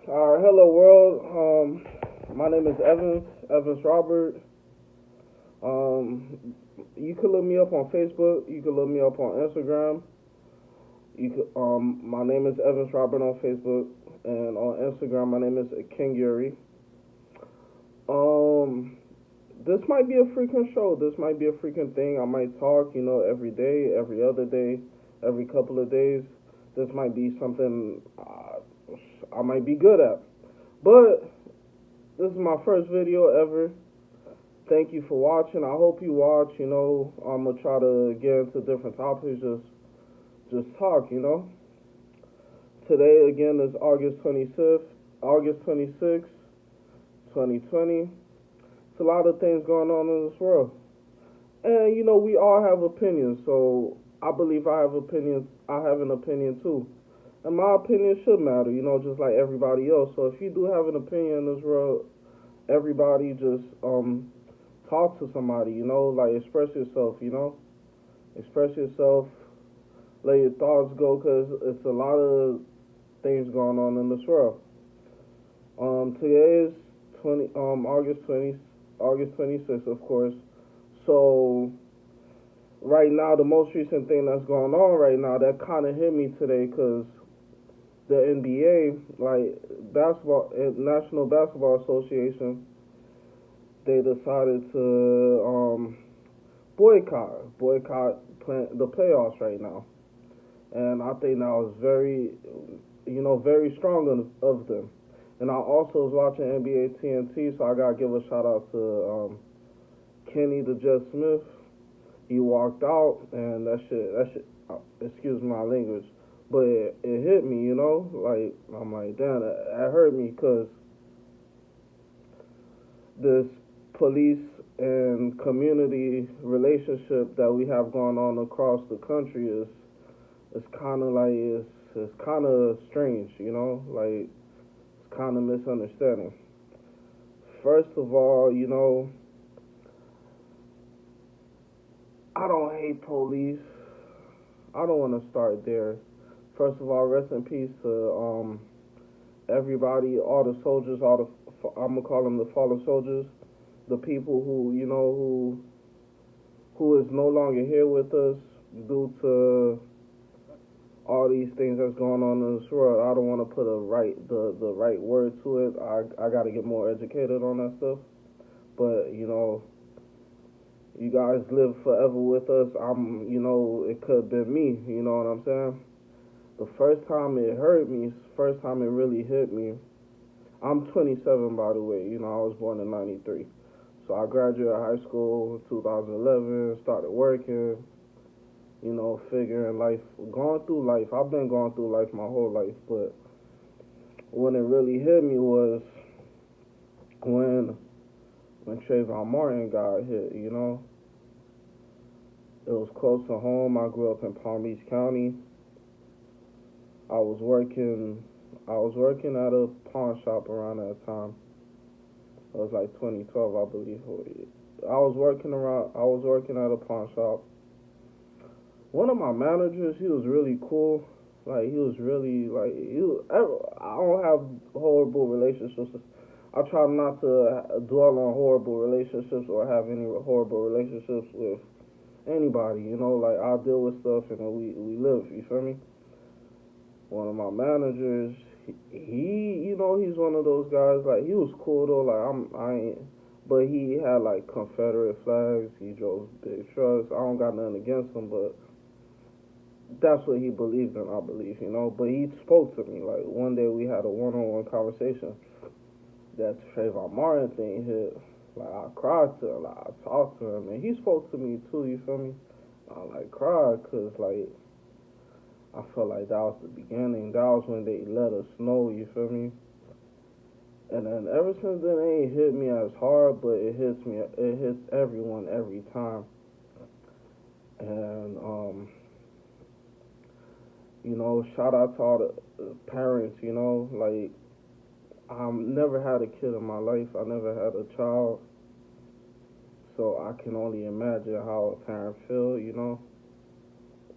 Hello world. My name is Evans Robert. You can look me up on Facebook. You can look me up on Instagram. My name is Evans Robert on Facebook, and on Instagram, my name is King Yuri. Um, this might be a freaking show. This might be a freaking thing. I might talk, every day, every other day, every couple of days. This might be something I might be good at. But this is my first video ever. Thank you for watching. I hope you watch. I'm gonna try to get into different topics. Just talk. Today again is August 26th, 2020. It's a lot of things going on in this world, and we all have opinions. So I believe I have opinions. I have an opinion too, and my opinion should matter. Just like everybody else. So if you do have an opinion in this world, everybody just talk to somebody, like express yourself, express yourself, let your thoughts go, because it's a lot of things going on in this world. Today is 20 August 26th, of course. So right now, the most recent thing that's going on right now that kind of hit me today, because the NBA, like basketball, National Basketball Association, they decided to boycott the playoffs right now, and I think that was very strong of them. And I also was watching NBA TNT, so I gotta give a shout out to Kenny the Jet Smith. He walked out, and excuse my language, but it hit me, like I'm like, damn, that hurt me, because this police and community relationship that we have going on across the country is kind of like it's kind of strange, like it's kind of misunderstanding. First of all, I don't hate police. I don't want to start there. First of all, rest in peace to everybody, all the soldiers, I'm gonna call them the fallen soldiers, the people who is no longer here with us due to all these things that's going on in this world. I don't want to put the right word to it. I got to get more educated on that stuff. But you guys live forever with us. It could have been me. You know what I'm saying? The first time it hurt me, first time it really hit me. I'm 27, by the way. I was born in '93. So I graduated high school in 2011, started working, figuring life, going through life. I've been going through life my whole life, but when it really hit me was when Trayvon Martin got hit, It was close to home. I grew up in Palm Beach County. I was working at a pawn shop around that time. It was like 2012, I believe. I was working at a pawn shop. One of my managers, he was really cool. Like he was really like I don't have horrible relationships. I try not to dwell on horrible relationships or have any horrible relationships with anybody. Like I deal with stuff and we live. You feel me? One of my managers, he's one of those guys. Like he was cool though. Like I ain't. But he had like Confederate flags. He drove big trucks. I don't got nothing against him, but that's what he believed in, I believe, But he spoke to me. Like one day we had a one-on-one conversation. That Trayvon Martin thing hit. Like I cried to him. Like I talked to him, and he spoke to me too. You feel me? I like cried because like I felt like that was the beginning. That was when they let us know. You feel me? And then ever since then, it ain't hit me as hard, but it hits me. It hits everyone every time. And shout out to all the parents. Like I never had a kid in my life. I never had a child, so I can only imagine how a parent feel.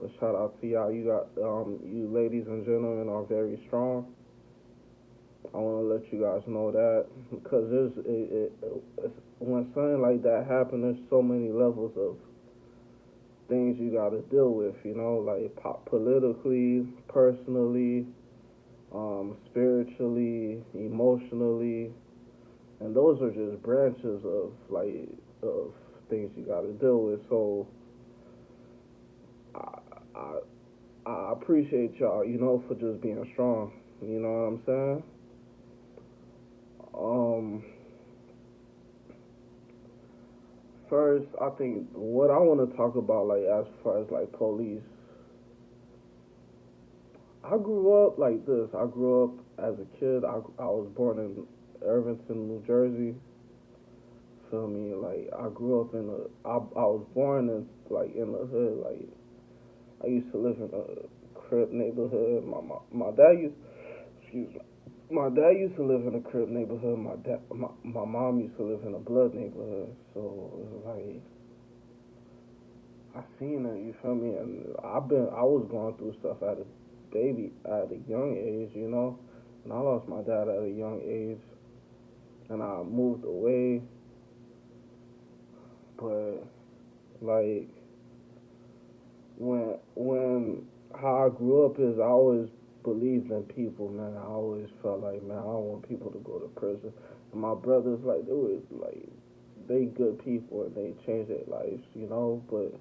But shout out to y'all. You ladies and gentlemen are very strong. I want to let you guys know that because when something like that happens, there's so many levels of things you got to deal with. You know, like politically, personally, spiritually, emotionally, and those are just branches of of things you got to deal with. So I, I I appreciate y'all, for just being strong. You know what I'm saying? Um, First, I think what I want to talk about, like as far as like police, I grew up like this. I grew up as a kid. I was born in Irvington, New Jersey. Feel me? Like I grew up in I was born in like in the hood. Like I used to live in a crib neighborhood. My dad used, excuse me. My dad used to live in a crib neighborhood. My mom used to live in a blood neighborhood. So it was like I seen it. You feel me? And I was going through stuff at a young age. And I lost my dad at a young age, and I moved away. But like when how I grew up is I always believed in people, man. I always felt like, man, I don't want people to go to prison. And my brothers, like, they was like, they good people and they changed their lives. But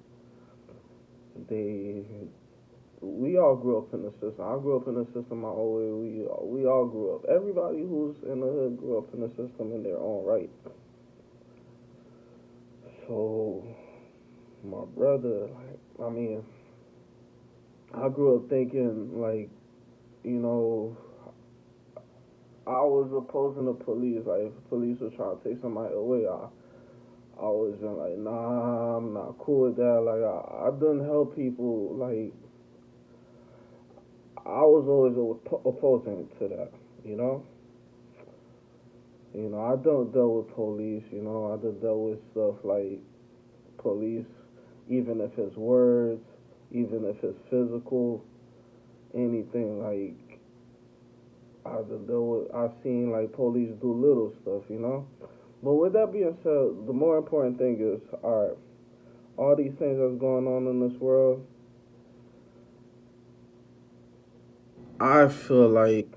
they, we all grew up in the system. I grew up in the system my whole way. We all grew up. Everybody who's in the hood grew up in the system in their own right. So my brother, like, I mean, I grew up thinking like, you know, I was opposing the police. Like, if the police were trying to take somebody away, I always been like, nah, I'm not cool with that. Like, I done help people. Like, I was always opposing to that. You know, I don't deal with police. I done dealt with stuff like police, even if it's words, even if it's physical, anything. Like, I've seen like police do little stuff. But with that being said, the more important thing is, all these things that's going on in this world, I feel like,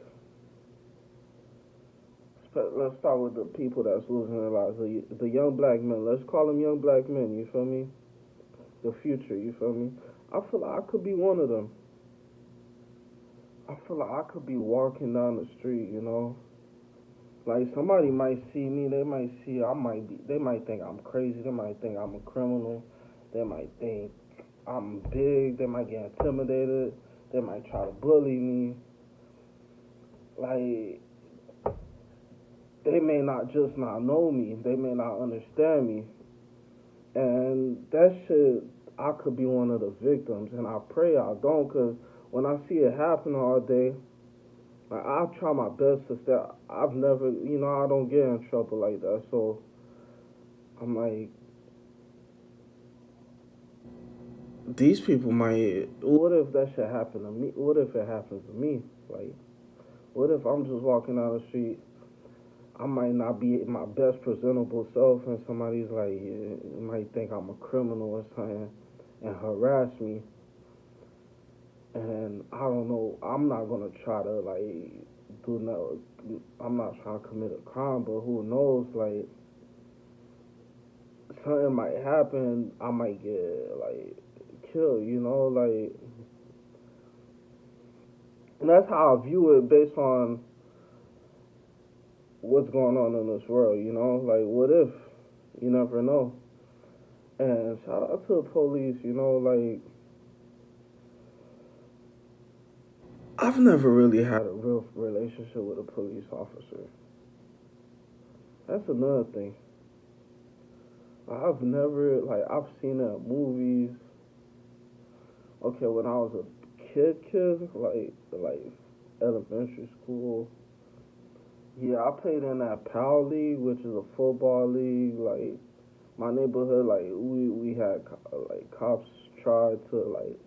let's start with the people that's losing their lives, the young black men. Let's call them young black men. You feel me? The future. You feel me? I feel like I could be one of them. I feel like I could be walking down the street. Like somebody might see me, they might see they might think I'm crazy, they might think I'm a criminal, they might think I'm big, they might get intimidated, they might try to bully me. Like they may not just not know me, they may not understand me, and that shit, I could be one of the victims, and I pray I don't, cause when I see it happen all day, like, I try my best to stay. I've never, I don't get in trouble like that, so I'm like, these people might. What if that shit happen to me? What if it happens to me? Like, what if I'm just walking down the street? I might not be my best presentable self, and somebody's like, might think I'm a criminal or something, and harass me. And I don't know. I'm not gonna try to like do no. I'm not trying to commit a crime, but who knows? Like, something might happen. I might get like killed. Like, and that's how I view it based on what's going on in this world. Like, what if? You never know. And shout out to the police. Like, I've never really had a real relationship with a police officer. That's another thing. I've never, like, I've seen it in movies. Okay, when I was a kid, like elementary school. Yeah, I played in that PAL league, which is a football league. Like, my neighborhood, like, we had like cops tried to like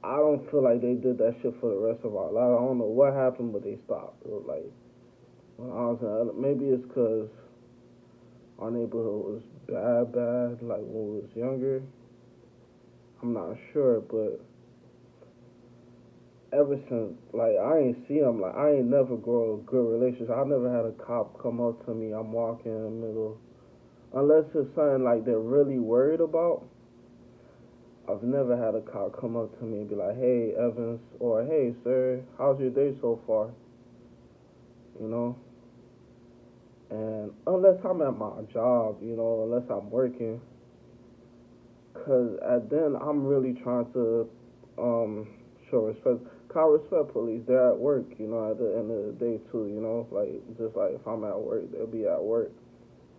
I don't feel like they did that shit for the rest of our life. I don't know what happened, but they stopped. It was like when I was maybe it's because our neighborhood was bad, like when we was younger. I'm not sure, but ever since, like, I ain't see him, like, I ain't never grow a good relationship. I never had a cop come up to me, I'm walking in the middle, unless it's something, like, they're really worried about. I've never had a cop come up to me and be like, hey, Evans, or hey, sir, how's your day so far, you know? And unless I'm at my job, unless I'm working, because at then I'm really trying to um, show respect. Call respect police. They're at work, at the end of the day too, like just like if I'm at work, they'll be at work.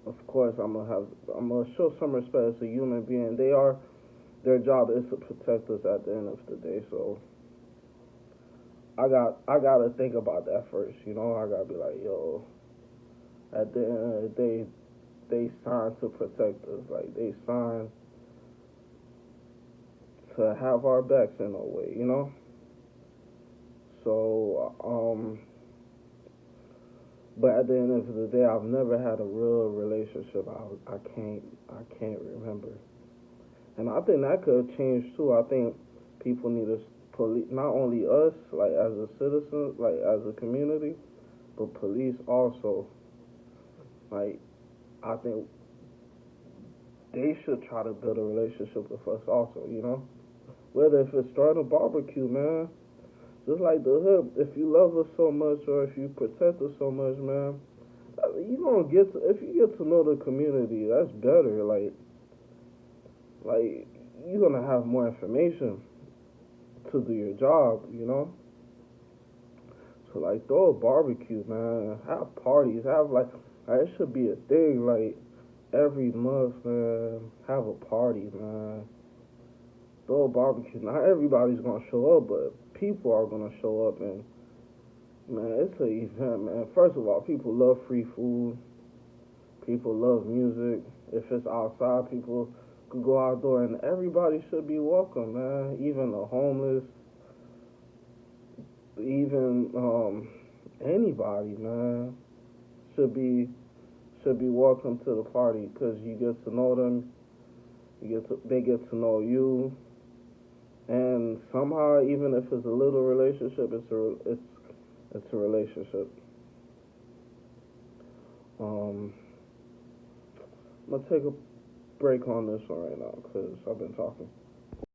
Of course I'm gonna show some respect as a human being. Their job is to protect us at the end of the day, so I gotta think about that first, I gotta be like, yo, at the end of the day, they signed to protect us. Like they signed to have our backs in a way. So, but at the end of the day, I've never had a real relationship. I can't remember, and I think that could change too. I think people need to police, not only us, like as a citizen, like as a community, but police also. Like I think they should try to build a relationship with us also. Whether if it's starting a barbecue, man. Just like the hood, if you love us so much or if you protect us so much, man, you gonna if you get to know the community, that's better. Like you're gonna have more information to do your job. So like throw a barbecue, man. Have parties. Have like it should be a thing. Like every month, man. Have a party, man. Throw a barbecue. Not everybody's gonna show up, but people are gonna show up, and man, it's an event, man. First of all, people love free food. People love music. If it's outside, people could go outdoor, and everybody should be welcome, man. Even the homeless, even anybody, man, should be welcome to the party because you get to know them. They get to know you. And somehow, even if it's a little relationship, it's a relationship. Um, I'm gonna take a break on this one right now because I've been talking.